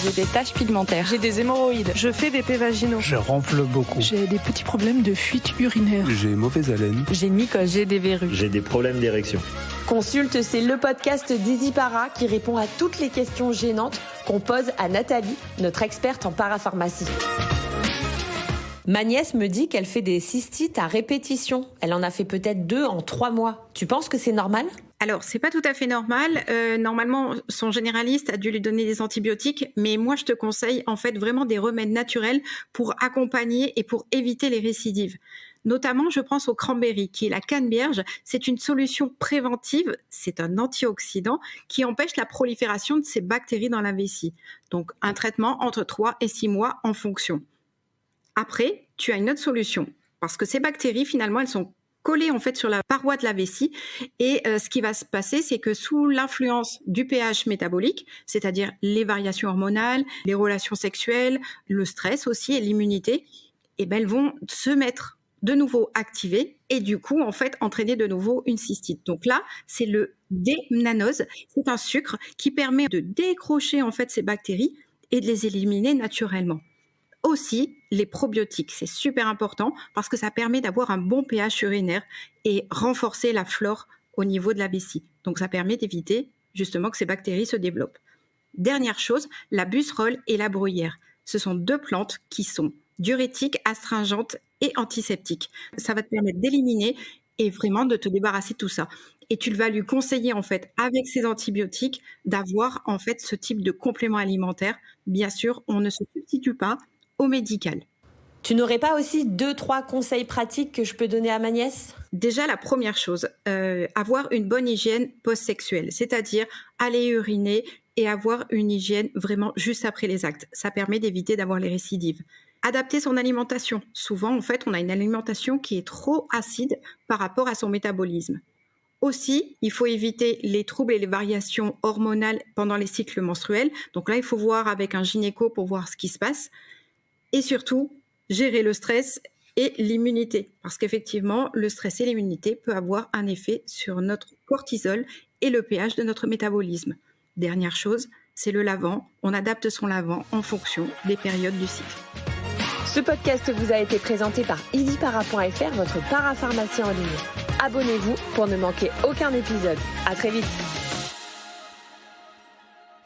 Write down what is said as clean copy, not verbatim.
J'ai des taches pigmentaires. J'ai des hémorroïdes. Je fais des faits vaginaux. Je ronfle beaucoup. J'ai des petits problèmes de fuite urinaire. J'ai mauvaise haleine. J'ai une mycose. J'ai des verrues. J'ai des problèmes d'érection. Consulte, c'est le podcast d'EasyPara qui répond à toutes les questions gênantes qu'on pose à Nathalie, notre experte en parapharmacie. Ma nièce me dit qu'elle fait des cystites à répétition. Elle en a fait peut-être 2 en 3 mois. Tu penses que c'est normal ? Alors, c'est pas tout à fait normal. Normalement, son généraliste a dû lui donner des antibiotiques, mais moi, je te conseille en fait vraiment des remèdes naturels pour accompagner et pour éviter les récidives. Notamment, je pense au cranberry, qui est la canneberge. C'est une solution préventive, c'est un antioxydant qui empêche la prolifération de ces bactéries dans la vessie. Donc, un traitement entre 3 et 6 mois en fonction. Après, tu as une autre solution, parce que ces bactéries, finalement, elles sont collées en fait sur la paroi de la vessie. Et ce qui va se passer, c'est que sous l'influence du pH métabolique, c'est-à-dire les variations hormonales, les relations sexuelles, le stress aussi et l'immunité, elles vont se mettre de nouveau activées et du coup, en fait, entraîner de nouveau une cystite. Donc là, c'est le démnanose. C'est un sucre qui permet de décrocher en fait ces bactéries et de les éliminer naturellement. Aussi, les probiotiques, c'est super important parce que ça permet d'avoir un bon pH urinaire et renforcer la flore au niveau de la vessie. Donc, ça permet d'éviter justement que ces bactéries se développent. Dernière chose, la busserole et la bruyère. Ce sont 2 plantes qui sont diurétiques, astringentes et antiseptiques. Ça va te permettre d'éliminer et vraiment de te débarrasser de tout ça. Et tu vas lui conseiller en fait, avec ces antibiotiques, d'avoir en fait ce type de complément alimentaire. Bien sûr, on ne se substitue pas au médical. Tu n'aurais pas aussi 2-3 conseils pratiques que je peux donner à ma nièce ? Déjà, la première chose, avoir une bonne hygiène post-sexuelle, c'est-à-dire aller uriner et avoir une hygiène vraiment juste après les actes. Ça permet d'éviter d'avoir les récidives. Adapter son alimentation. Souvent, en fait, on a une alimentation qui est trop acide par rapport à son métabolisme. Aussi, il faut éviter les troubles et les variations hormonales pendant les cycles menstruels. Donc là, il faut voir avec un gynéco pour voir ce qui se passe. Et surtout, gérer le stress et l'immunité. Parce qu'effectivement, le stress et l'immunité peuvent avoir un effet sur notre cortisol et le pH de notre métabolisme. Dernière chose, c'est le lavant. On adapte son lavant en fonction des périodes du cycle. Ce podcast vous a été présenté par easypara.fr, votre parapharmacie en ligne. Abonnez-vous pour ne manquer aucun épisode. À très vite.